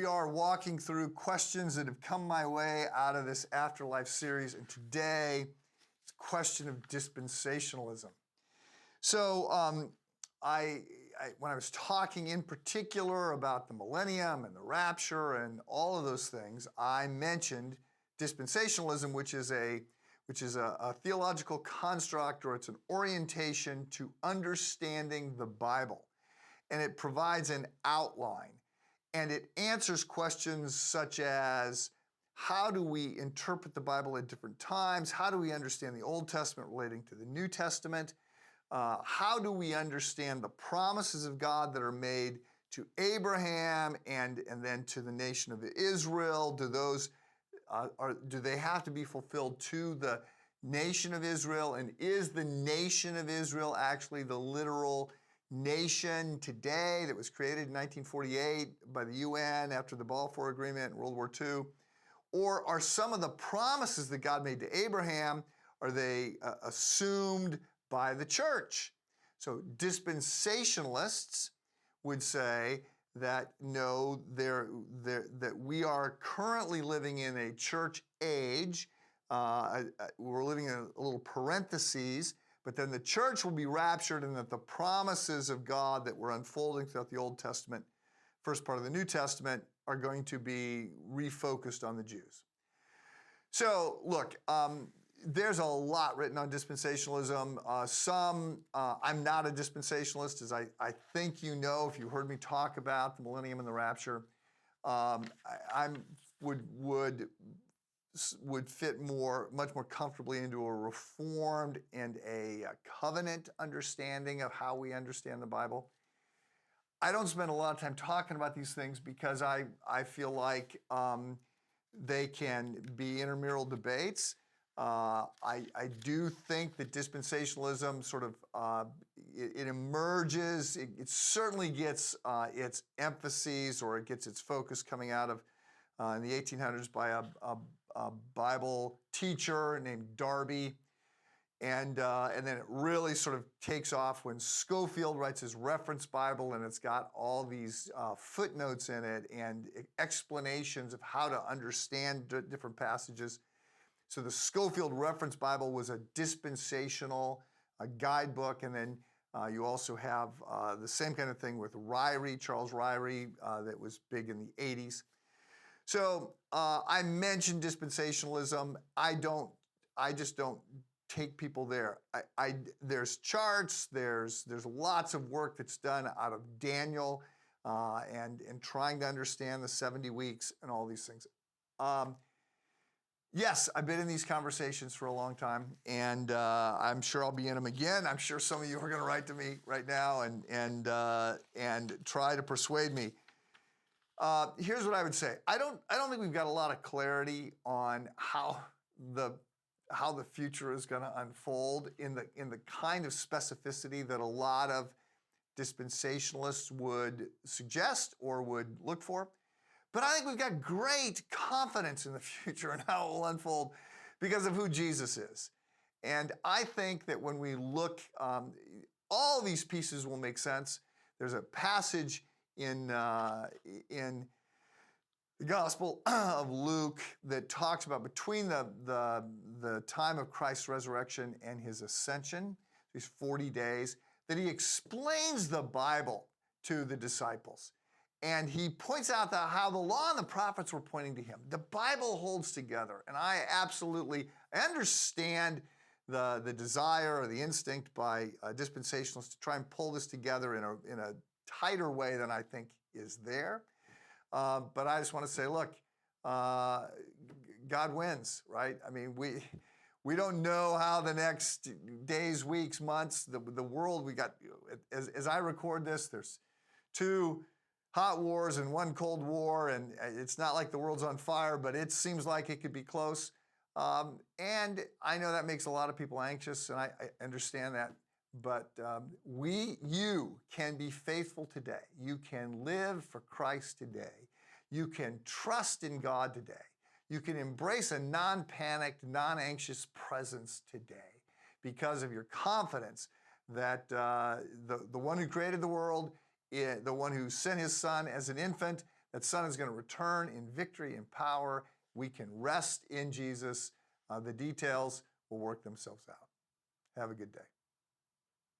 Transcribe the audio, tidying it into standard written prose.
are walking through questions that have come my way out of this Afterlife series, and today it's a question of dispensationalism. So when I was talking in particular about the millennium and the rapture and all of those things, I mentioned dispensationalism, which is a theological construct, or it's an orientation to understanding the Bible. And it provides an outline. And it answers questions such as, how do we interpret the Bible at different times? How do we understand the Old Testament relating to the New Testament? How do we understand the promises of God that are made to Abraham and then to the nation of Israel? Do they have to be fulfilled to the nation of Israel? And is the nation of Israel actually the literal nation today that was created in 1948 by the UN after the Balfour Agreement in World War II? Or are some of the promises that God made to Abraham, are they assumed by the church? So dispensationalists would say that no, that we are currently living in a church age. We're living in a little parentheses, but then the church will be raptured, and that the promises of God that were unfolding throughout the Old Testament, first part of the New Testament, are going to be refocused on the Jews. So look, there's a lot written on dispensationalism. I'm not a dispensationalist, as I think you know if you heard me talk about the millennium and the rapture. I would fit much more comfortably into a reformed and a covenant understanding of how we understand the Bible. I don't spend a lot of time talking about these things because I feel like they can be intramural debates. I do think that dispensationalism sort of it emerges. It certainly gets its emphases, or it gets its focus coming out of in the 1800s by a Bible teacher named Darby. And then it really sort of takes off when Schofield writes his reference Bible, and it's got all these footnotes in it and explanations of how to understand different passages. So the Schofield reference Bible was a dispensational guidebook, and then you also have the same kind of thing with Ryrie, Charles Ryrie, that was big in the 80s. So I mentioned dispensationalism. I just don't take people there. There's charts, there's lots of work that's done out of Daniel and trying to understand the 70 weeks and all these things. Yes, I've been in these conversations for a long time, and I'm sure I'll be in them again. I'm sure some of you are going to write to me right now and try to persuade me. Here's what I would say. I don't think we've got a lot of clarity on how the future is going to unfold in the kind of specificity that a lot of dispensationalists would suggest or would look for. But I think we've got great confidence in the future and how it will unfold because of who Jesus is. And I think that when we look, all these pieces will make sense. There's a passage in the Gospel of Luke that talks about between the time of Christ's resurrection and his ascension, these 40 days, that he explains the Bible to the disciples. And he points out how the law and the prophets were pointing to him. The Bible holds together. And I understand the desire or the instinct by dispensationalists to try and pull this together in a tighter way than I think is there. But I just want to say, look, God wins, right? I mean, we don't know how the next days, weeks, months, the world, we got, as I record this, there's 2 hot wars and 1 cold war, and it's not like the world's on fire, but it seems like it could be close. And I know that makes a lot of people anxious, and I understand that. But you can be faithful today. You can live for Christ today. You can trust in God today. You can embrace a non-panicked, non-anxious presence today because of your confidence that the one who created the world, the one who sent his son as an infant, That Son is going to return in victory and power. We can rest in Jesus. The details will work themselves out. Have a good day.